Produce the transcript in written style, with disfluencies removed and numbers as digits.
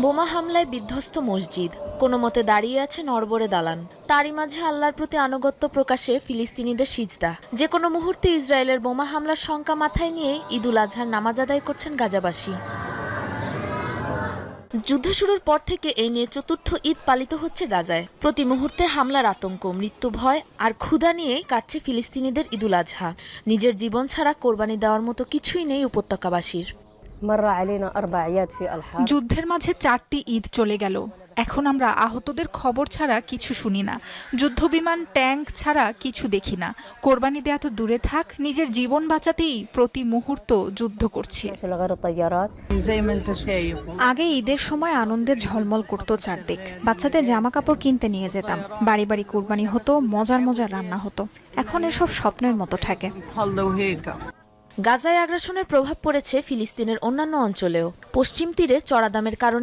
বোমা হামলায় বিধ্বস্ত মসজিদ, কোনো মতে দাঁড়িয়ে আছে নড়বড়ে দালান। তারই মাঝে আল্লাহর প্রতি আনুগত্য প্রকাশে ফিলিস্তিনিদের সিজদা। যে কোনো মুহূর্তে ইসরায়েলের বোমা হামলার শঙ্কা মাথায় নিয়ে ঈদুল আজহার নামাজ আদায় করছেন গাজাবাসী। যুদ্ধ শুরুর পর থেকে এই নিয়ে চতুর্থ ঈদ পালিত হচ্ছে গাজায়। প্রতি মুহূর্তে হামলার আতঙ্ক, মৃত্যু ভয় আর ক্ষুধা নিয়েই কাটছে ফিলিস্তিনিদের ঈদুল আজহা। নিজের জীবন ছাড়া কোরবানি দেওয়ার মতো কিছুই নেই উপত্যকাবাসীর। যুদ্ধের মাঝে 4টি ঈদ চলে গেল, এখন আমরা আহতদের খবর ছাড়া কিছু শুনি না। যুদ্ধবিমান, ট্যাঙ্ক ছাড়া কিছু দেখি না। কোরবানি দেয়া তো দূরে থাক, নিজের জীবন বাঁচাতেই প্রতি মুহূর্ত যুদ্ধ করছি। আগে ঈদের সময় আনন্দে ঝলমল করত চারদিক। বাচ্চাদের জামা কাপড় কিনতে নিয়ে যেতাম, বাড়ি বাড়ি কোরবানি হতো, মজার মজার রান্না হতো। এখন এসব স্বপ্নের মতো থাকে। গাজায় আগ্রাসনের প্রভাব পড়েছে ফিলিস্তিনের অন্যান্য অঞ্চলেও। পশ্চিম তীরে চড়া দামের কারণে